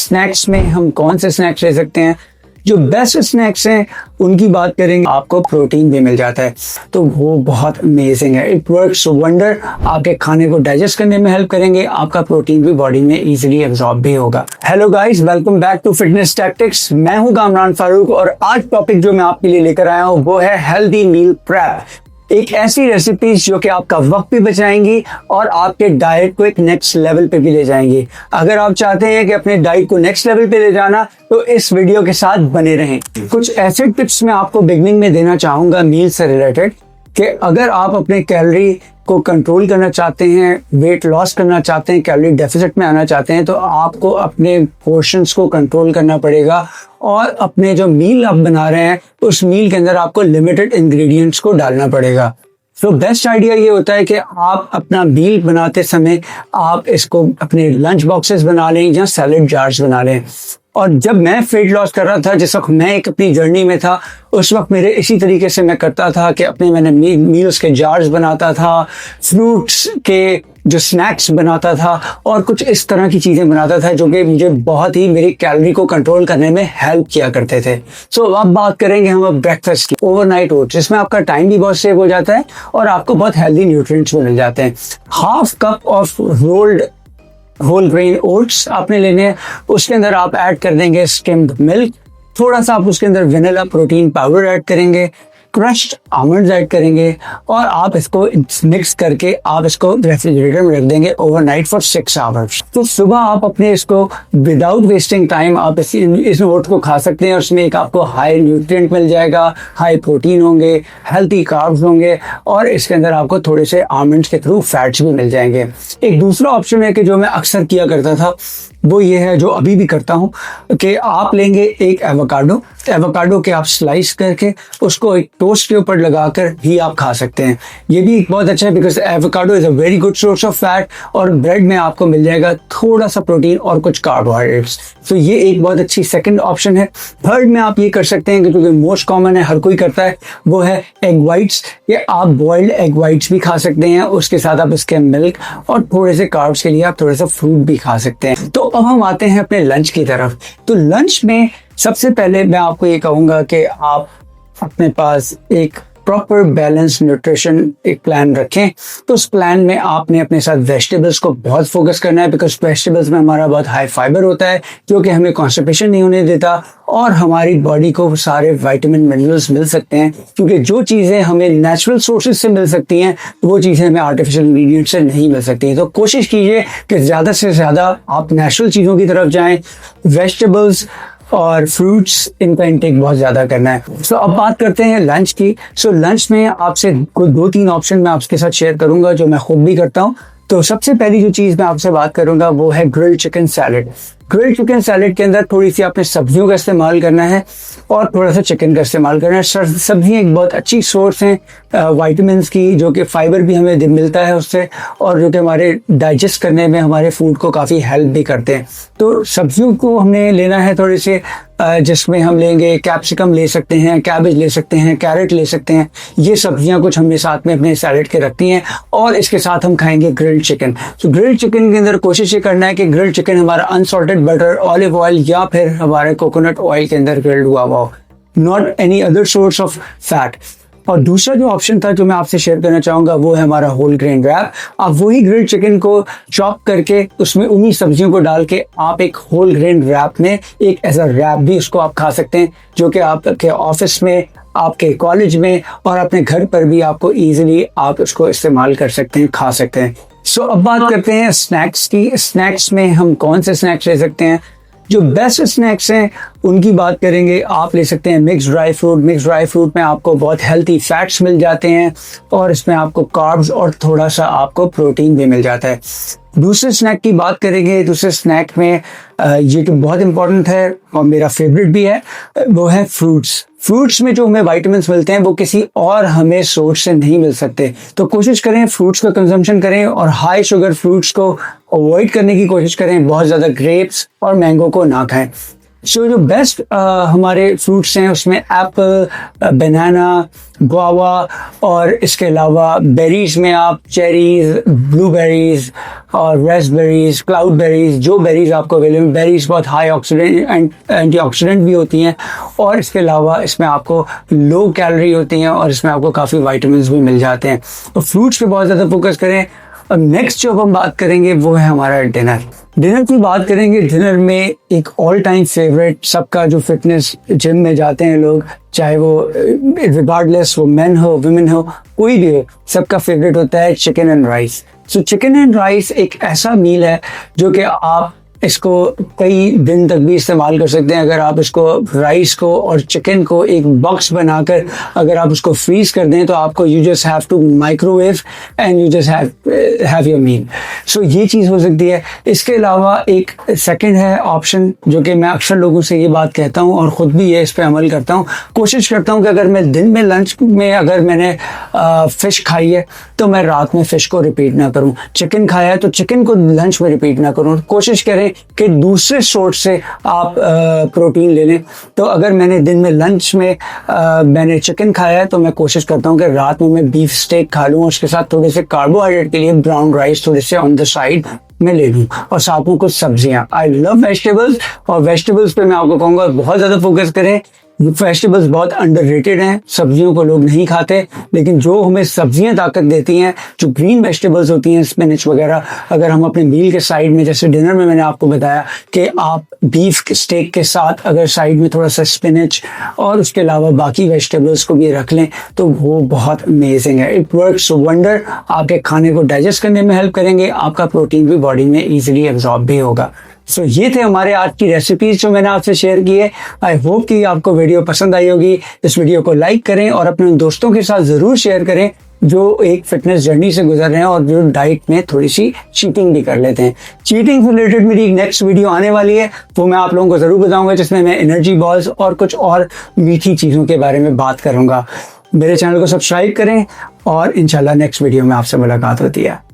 Snacks में हम कौन से स्नैक्स ले सकते हैं। जो बेस्ट स्नैक्स हैं उनकी बात करेंगे, आपको प्रोटीन भी मिल जाता है तो वो बहुत अमेजिंग है। इट वर्क्स वंडर, आपके खाने को डाइजेस्ट करने में हेल्प करेंगे, आपका प्रोटीन भी बॉडी में इजीली एब्जॉर्ब भी होगा। Hello guys, welcome back to fitness tactics. मैं हूं कामरान फारूक और आज टॉपिक जो मैं आपके लिए लेकर आया हूं वो है हेल्दी मील प्रेप। एक ऐसी रेसिपीज जो कि आपका वक्त भी बचाएंगी और आपके डाइट को एक नेक्स्ट लेवल पे भी ले जाएंगी। अगर आप चाहते हैं कि अपने डाइट को नेक्स्ट लेवल पे ले जाना तो इस वीडियो के साथ बने रहें। कुछ ऐसे टिप्स मैं आपको बिगनिंग में देना चाहूंगा मील से रिलेटेड कि अगर आप अपने कैलोरी को कंट्रोल करना चाहते हैं, वेट लॉस करना चाहते हैं, कैलोरी डेफिसिट में आना चाहते हैं तो आपको अपने पोर्शंस को कंट्रोल करना पड़ेगा और अपने जो मील आप बना रहे हैं उस मील के अंदर आपको लिमिटेड इंग्रेडिएंट्स को डालना पड़ेगा। तो बेस्ट आइडिया ये होता है कि आप अपना मील बनाते समय आप इसको अपने लंच बॉक्सेस बना लें या सैलेड जार्स बना लें। और जब मैं वेट लॉस कर रहा था, जिस वक्त मैं एक अपनी जर्नी में था, उस वक्त मेरे इसी तरीके से मैं करता था कि मैंने मील्स के जार्स बनाता था, फ्रूट्स के जो स्नैक्स बनाता था और कुछ इस तरह की चीज़ें बनाता था जो कि मुझे बहुत ही मेरी कैलोरी को कंट्रोल करने में हेल्प किया करते थे। सो अब बात करेंगे हम ब्रेकफास्ट की। ओवरनाइट ओट्स, जिसमें आपका टाइम भी बहुत सेव हो जाता है और आपको बहुत हेल्दी न्यूट्रिएंट्स भी मिल जाते हैं। Half cup of rolled whole grain oats आपने लेने हैं, उसके अंदर आप ऐड कर देंगे स्किम्ड मिल्क, थोड़ा सा आप उसके अंदर वेनिला प्रोटीन पाउडर ऐड करेंगे, क्रश्ड आमंड्स ऐड करेंगे और आप इसको मिक्स करके आप इसको रेफ्रिजरेटर में रख देंगे ओवरनाइट फॉर 6 आवर्स। तो सुबह आप अपने इसको विदाउट वेस्टिंग टाइम आप इस ओट को खा सकते हैं। उसमें एक आपको हाई न्यूट्रिएंट मिल जाएगा, हाई प्रोटीन होंगे, हेल्थी कार्ब्स होंगे और इसके अंदर आपको थोड़े से आमंड्स के थ्रू फैट्स भी मिल जाएंगे। एक दूसरा ऑप्शन है कि जो मैं अक्सर किया करता था वो ये है, जो अभी भी करता हूँ, कि आप लेंगे एक एवोकाडो के आप स्लाइस करके उसको एक टोस्ट के ऊपर लगाकर भी आप खा सकते हैं। ये भी बहुत अच्छा है because avocado is a very good source of fat और ब्रेड में आपको मिल जाएगा थोड़ा सा प्रोटीन और कुछ कार्बोहाइड्रेट्स। तो ये एक बहुत अच्छी सेकंड ऑप्शन है। थर्ड में आप ये कर सकते हैं कि जो मोस्ट कॉमन है, हर कोई करता है, वो है एग वाइट्स। ये आप बॉइल्ड एग वाइट्स भी खा सकते हैं, उसके साथ आप इसके मिल्क और थोड़े से कार्ब्स के लिए आप थोड़ा सा फ्रूट भी खा सकते हैं। तो अब हम आते हैं अपने लंच की तरफ। तो लंच में सबसे पहले मैं आपको ये कहूँगा कि आप अपने पास एक प्रॉपर बैलेंस न्यूट्रिशन एक प्लान रखें। तो उस प्लान में आपने अपने साथ वेजिटेबल्स को बहुत फोकस करना है बिकॉज वेजिटेबल्स में हमारा बहुत हाई फाइबर होता है जो कि हमें कॉन्स्टिपेशन नहीं होने देता और हमारी बॉडी को सारे विटामिन मिनरल्स मिल सकते हैं, क्योंकि जो चीज़ें हमें नेचुरल सोर्सेज से मिल सकती हैं वो चीज़ें हमें आर्टिफिशियल इंग्रेडिएंट से नहीं मिल सकती हैं। तो कोशिश कीजिए कि ज़्यादा से ज़्यादा आप नेचुरल चीज़ों की तरफ जाएँ, वेजिटेबल्स और फ्रूट्स इनका इंटेक बहुत ज़्यादा करना है। सो अब बात करते हैं लंच की। सो लंच में आपसे कोई 2-3 ऑप्शन मैं आपके साथ शेयर करूंगा जो मैं खुद भी करता हूं। तो सबसे पहली जो चीज़ मैं आपसे बात करूंगा वो है grilled chicken salad. Grilled chicken salad के अंदर थोड़ी सी आपने सब्जियों का इस्तेमाल करना है और थोड़ा सा चिकन का इस्तेमाल करना है। सब्जियाँ एक बहुत अच्छी सोर्स हैं विटामिन्स की, जो कि फाइबर भी हमें मिलता है उससे और जो कि हमारे डाइजेस्ट करने में हमारे फूड को काफ़ी हेल्प भी करते हैं। तो सब्जियों को हमने लेना है थोड़े से, जिसमें हम लेंगे कैप्सिकम ले सकते हैं, कैबेज ले सकते हैं, कैरेट ले सकते हैं। ये सब्जियां कुछ हमने साथ में अपने सैलेड के रखती हैं और इसके साथ हम खाएंगे ग्रिल्ड चिकन। तो ग्रिल्ड चिकन के अंदर कोशिश ये करना है कि ग्रिल्ड चिकन हमारा अनसॉल्टेड बटर, ऑलिव ऑयल या फिर हमारे कोकोनट ऑयल के अंदर ग्रिल्ड हुआ हो, not any other source of fat. और दूसरा जो ऑप्शन था जो मैं आपसे शेयर करना चाहूँगा वो है हमारा होल ग्रेन रैप। आप वही ग्रिल्ड चिकन को चॉप करके उसमें उन्हीं सब्जियों को डाल के आप एक होल ग्रेन रैप में एक ऐसा रैप भी उसको आप खा सकते हैं जो कि आपके ऑफिस में, आपके कॉलेज में और अपने घर पर भी आपको ईजिली आप उसको इस्तेमाल कर सकते हैं, खा सकते हैं। सो अब बात करते हैं स्नैक्स की। स्नैक्स में हम कौन से स्नैक्स ले सकते हैं। जो बेस्ट स्नैक्स हैं उनकी बात करेंगे, आप ले सकते हैं mix dry fruit. Mix dry fruit में आपको बहुत हेल्थी फैट्स मिल जाते हैं और इसमें आपको कार्ब्स और थोड़ा सा आपको प्रोटीन भी मिल जाता है। दूसरे स्नैक की बात करेंगे। दूसरे स्नैक में ये तो बहुत इंपॉर्टेंट है और मेरा फेवरेट भी है, वो है फ्रूट्स। फ्रूट्स में जो हमें विटामिन्स मिलते हैं वो किसी और हमें सोर्स से नहीं मिल सकते। तो कोशिश करें फ्रूट्स का कंजम्पशन करें और हाई शुगर फ्रूट्स को अवॉइड करने की कोशिश करें। बहुत ज़्यादा ग्रेप्स और मैंगो को ना खाएं। सो जो बेस्ट हमारे फ्रूट्स हैं उसमें एप्पल, बनाना, गुआवा और इसके अलावा बेरीज में आप चेरीज, ब्लूबेरीज और रेस्पबेरीज, क्लाउडबेरीज, जो बेरीज आपको अवेलेबल, बेरीज बहुत हाई ऑक्सीडेंट एंड एंटीऑक्सीडेंट भी होती हैं और इसके अलावा इसमें आपको लो कैलोरी होती हैं और इसमें आपको काफ़ी विटामिन्स भी मिल जाते हैं। तो फ्रूट्स पे बहुत ज़्यादा फोकस करें। अब नेक्स्ट जो हम बात करेंगे वो है हमारा डिनर। डिनर की बात करेंगे। डिनर में एक ऑल टाइम फेवरेट सबका, जो फिटनेस जिम में जाते हैं लोग, चाहे वो रिगार्डलेस वो मेन हो वुमेन हो कोई भी हो, सबका फेवरेट होता है chicken and rice. So chicken and rice एक ऐसा मील है जो कि आप इसको कई दिन तक भी इस्तेमाल कर सकते हैं। अगर आप इसको राइस को और चिकन को एक बॉक्स बनाकर अगर आप उसको फ्रीज कर दें तो आपको you just have to microwave and you just have your meal. So ये चीज़ हो सकती है। इसके अलावा एक सेकंड है ऑप्शन जो कि मैं अक्सर लोगों से ये बात कहता हूँ और ख़ुद भी ये इस पर अमल करता हूँ। कोशिश करता हूँ कि अगर मैं दिन में लंच में अगर मैंने फ़िश खाई है तो मैं रात में फ़िश को रिपीट ना करूँ। चिकन खाया है तो चिकन को लंच में रिपीट ना करूँ। कोशिश करें कि दूसरे सोर्स से आप प्रोटीन ले लें। तो अगर मैंने दिन में लंच में मैंने चिकन खाया है तो मैं कोशिश करता हूँ कि रात में मैं बीफ स्टेक खा लूँ और उसके साथ थोड़े से कार्बोहाइड्रेट के लिए ब्राउन राइस थोड़े से ऑन द साइड में ले लूँ और साथ में कुछ सब्जियां। आई लव वेजिटेबल्स और वेजिटेबल्स पे मैं आपको कहूँगा बहुत ज़्यादा फोकस करें। वेजिटेबल्स बहुत अंडररेटेड हैं, सब्जियों को लोग नहीं खाते, लेकिन जो हमें सब्जियां ताकत देती हैं, जो ग्रीन वेजिटेबल्स होती हैं, स्पिनच वगैरह, अगर हम अपने मील के साइड में, जैसे डिनर में मैंने आपको बताया कि आप बीफ स्टेक के साथ अगर साइड में थोड़ा सा स्पिनच और उसके अलावा बाकी वेजिटेबल्स को भी रख लें तो वो बहुत अमेजिंग है। It works wonder. आपके खाने को डाइजेस्ट करने में हेल्प करेंगे, आपका प्रोटीन भी बॉडी में ईजिली एब्जॉर्ब भी होगा। सो ये थे हमारे आज की रेसिपीज जो मैंने आपसे शेयर की है। आई होप कि आपको वीडियो पसंद आई होगी। इस वीडियो को लाइक करें और अपने दोस्तों के साथ ज़रूर शेयर करें जो एक फिटनेस जर्नी से गुजर रहे हैं और जो डाइट में थोड़ी सी चीटिंग भी कर लेते हैं। चीटिंग से रिलेटेड मेरी नेक्स्ट वीडियो आने वाली है, वो मैं आप लोगों को ज़रूर बताऊंगा, जिसमें मैं एनर्जी बॉल्स और कुछ और मीठी चीज़ों के बारे में बात करूँगा। मेरे चैनल को सब्सक्राइब करें और इंशाल्लाह नेक्स्ट वीडियो में आपसे मुलाकात होती है।